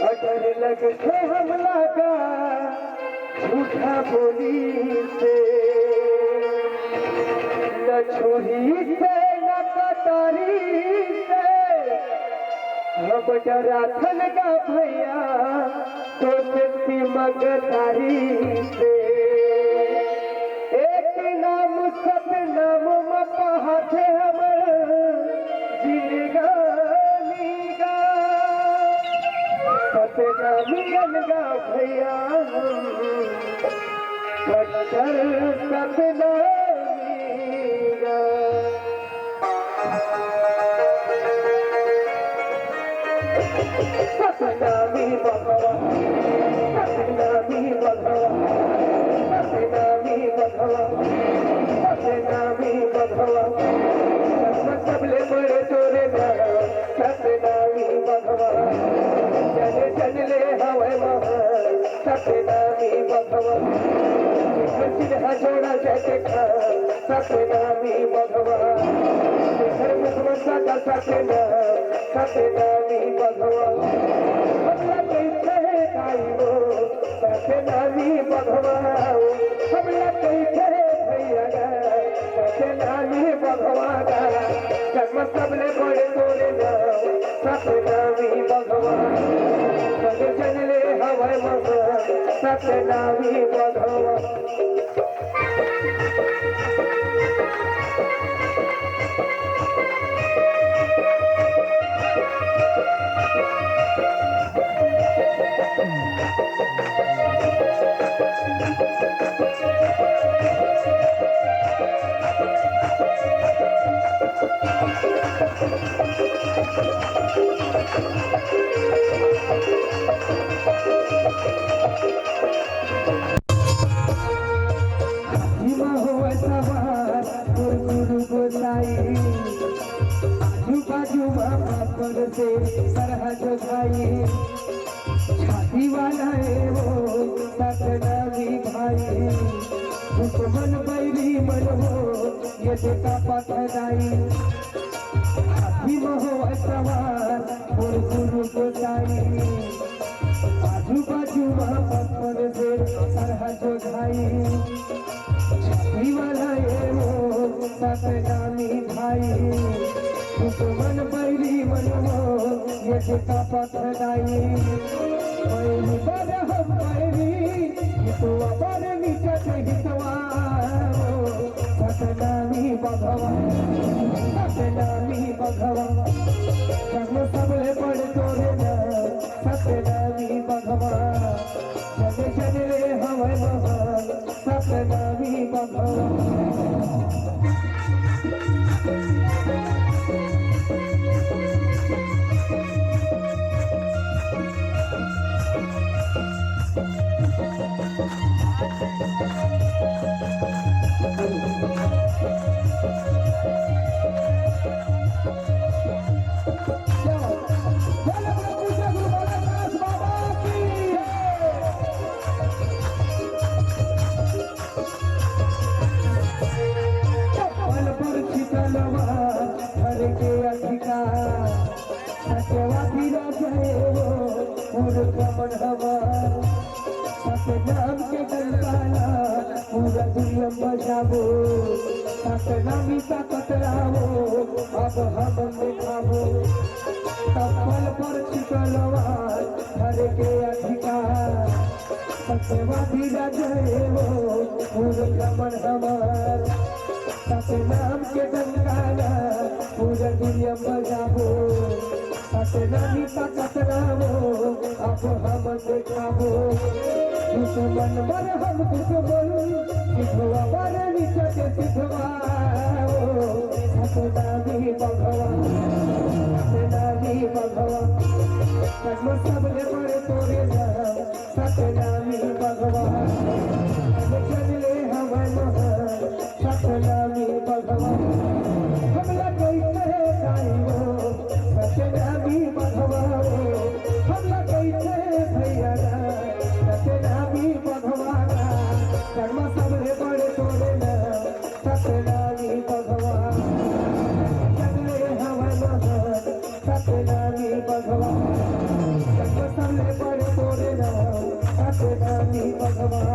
अगर लगते हमला का झूठा बोली से न छुरी से न कटारी से हम डरा थन का भैया तो शक्ति मगतारी से एक नाम सब नाम मपा थे हम जिनगा सतनामियनगा भैया कट्टर सतनामीगा सतनामी बघवा सतनामी बघवा सतनामी बघवा सतनामी बघवा सबले बड़े तोरे सतनामी बघवा जन ले हवे महल सतनामी बघवा चिन्ह जोड़ा जैसे सतनामी बघवा घर मुखमंसा का सतनामी बघवा हमला कैसे खाइबो सतनामी बघवा हमला कैसे भैया सतनामी बघवा जन्म सबले बड़े तोरे सतनामी बघवा जन ले हवे महल सतनामी बघवा से सरहद भाई छाती वाला है वो सतनामी भाई दुश्मन बैरी मन हो ये देखा पथराई हाथी महो सवार और गुरु गोसाई आजू बाजू पत्थर से सरहद भाई छाती वाला है वो सतनामी भाई दुश्मन बैरी मन हो ये देखा पथराई बैरी पर हम बैरी हितवा पर नीचे हितवा सतनामी बघवा सतनामी बघवा जब सबले बड़े तोरे सतनामी बघवा जब चले हवे महल सतनामी बघवा सतनाम के गलबाला पूरा दुनिया बजाबो सतनामी का कतरावो अब हम दिखावो तपल पर छिपलवार घर के अधिकार सत्यवादी जय हो पूर्ण रमन हमार सतनाम के गंगाना पूरा दुनिया बजावो सतनामी का कतरावो अब हम दिखावो दुश्मन पर हम दुश्मन सिद्धवा पर नीचे सिद्धवा सतनामी भगवान सतनामी भगवान कस्म सबले बड़े तोरे नाम सतनामी भगवान चले हवन सतनामी भगवान हमला कैसे गाइबो सतनामी भगवान हमला कैसे भैया सतनामी भगवान कर्म सबले बड़े तोरे नाम सतनामी भगवान चले हवन सतनामी भगवान कर्म सबले बड़े तोरे नाम सतनामी भगवान